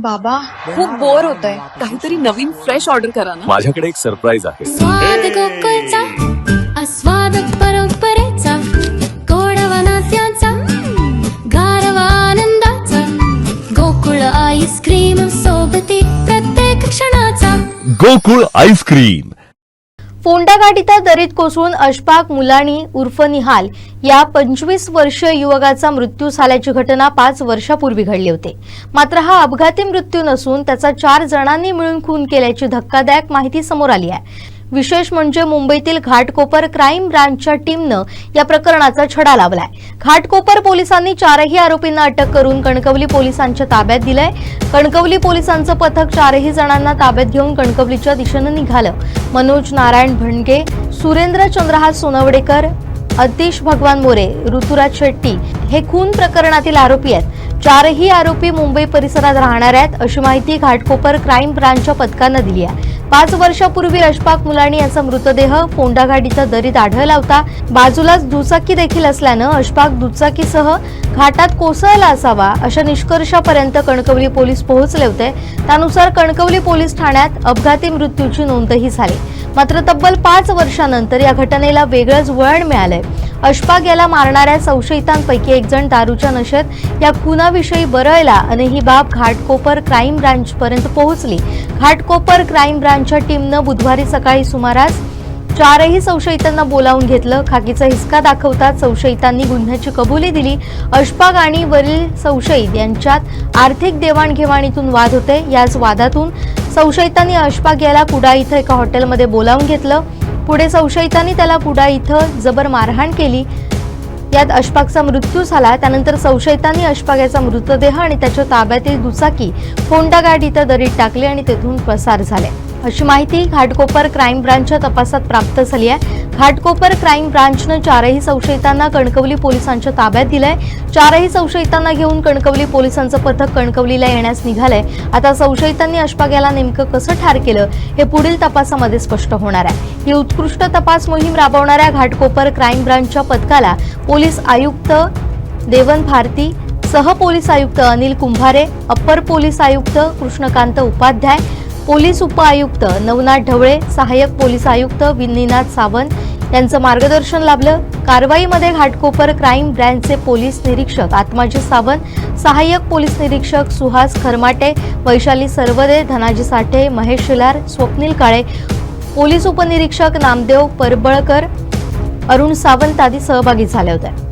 बाबा खूप बोर होतंय, काहीतरी नवीन फ्रेश ऑर्डर करा ना. माझ्याकडे एक सरप्राईज आहे. स्वाद गोकुळचा आस्वाद परंपरेचा गोडवा नात्याचा गारवा आनंदाचा गोकुळ आईस्क्रीम सोबती प्रत्येक क्षणाचा गोकुळ आईस्क्रीम. फोंडाघाटीच्या दरीत कोसळून अशफाक मुलानी उर्फ निहाल या 25 वर्षीय युवकाचा मृत्यू झाल्याची घटना 5 वर्षापूर्वी घडली होती. मात्र हा अपघाती मृत्यू नसून त्याचा 4 जणांनी मिळून खून केल्याची धक्कादायक माहिती समोर आली आहे. विशेष म्हणजे मुंबईतील घाटकोपर क्राईम ब्रांचच्या टीमनं या प्रकरणाचा छडा लावलाय. घाटकोपर पोलिसांनी 4ही आरोपींना अटक करून कणकवली पोलिसांच्या ताब्यात दिलंय. कणकवली पोलिसांचं पथक 4ही जणांना ताब्यात घेऊन कणकवलीच्या दिशेनं निघालं. मनोज नारायण भणगे, सुरेंद्र चंद्रहास सोनवडेकर, अतिश भगवान मोरे, ऋतुराज शेट्टी हे खून प्रकरणातील आरोपी आहेत. 4ही आरोपी मुंबई परिसरात राहणार आहेत अशी माहिती घाटकोपर क्राईम ब्रांचच्या पथकानं दिली आहे. 5 वर्षापूर्वी अशफाक मुलानी याचा मृतदेह फोंडाघाटीच्या दरीत आढळला होता. बाजूलाच दुचाकी देखील असल्यानं अशफाक दुचाकीसह घाटात कोसळला असावा अशा निष्कर्षापर्यंत कणकवली पोलीस पोहोचले होते. त्यानुसार कणकवली पोलीस ठाण्यात अपघाती मृत्यूची नोंदही झाली. मात्र तब्बल 5 वर्षानंतर या घटनेला वेगळंच वळण मिळालंय. अशफाक याला मारणाऱ्या संशयितांपैकी एक जण दारूच्या नशेत या खुनाविषयी बरळला आणि ही बाब घाटकोपर क्राईम ब्रांच पर्यंत पोहोचली. घाटकोपर क्राईम ब्रांचच्या टीमनं बुधवारी सकाळी सुमारास 4ही संशयितांना बोलावून घेतलं. खाकीचा हिसका दाखवताच संशयितांनी गुन्ह्याची कबुली दिली. अशफाक आणि वरील संशयित यांच्यात आर्थिक देवाणघेवाणीतून वाद होते. याच वादातून संशयितांनी अशफाक याला कुडाळ इथं एका हॉटेलमध्ये बोलावून घेतलं. पुढे संशयितांनी त्याला कुडाळ इथं जबर मारहाण केली. यात अशफाकचा मृत्यू झाला. त्यानंतर संशयितांनी अशफाक याचा मृतदेह आणि त्याच्या ताब्यातील दुचाकी फोंडाघाट इथं दरीत टाकली आणि तेथून पसार झाले अशी माहिती घाटकोपर क्राईम ब्रांचच्या तपासात प्राप्त झाली आहे. घाटकोपर क्राईम ब्रांचनं 4ही संशयितांना कणकवली पोलिसांच्या ताब्यात दिलंय. 4ही संशयितांना घेऊन कणकवली पोलिसांचं पथक कणकवलीला येण्यास निघालंय. आता संशयितांनी अशफाक याला नेमकं कसं ठार केलं हे पुढील तपासामध्ये स्पष्ट होणार आहे. ही उत्कृष्ट तपास मोहीम राबवणाऱ्या घाटकोपर क्राईम ब्रांचच्या पथकाला पोलीस आयुक्त देवन भारती, सह पोलीस आयुक्त अनिल कुंभारे, अप्पर पोलीस आयुक्त कृष्णकांत उपाध्याय, पोलीस उपआयुक्त नवनाथ ढवळे, सहाय्यक पोलीस आयुक्त विनीनाथ सावंत यांचं मार्गदर्शन लाभलं. कारवाईमध्ये घाटकोपर क्राईम ब्रँचचे पोलीस निरीक्षक आत्माजी सावंत, सहाय्यक पोलीस निरीक्षक सुहास खरमाटे, वैशाली सरवदे, धनाजी साठे, महेश शिलार, स्वप्नील काळे, पोलीस उपनिरीक्षक नामदेव परबळकर, अरुण सावंत आदी सहभागी झाले होते.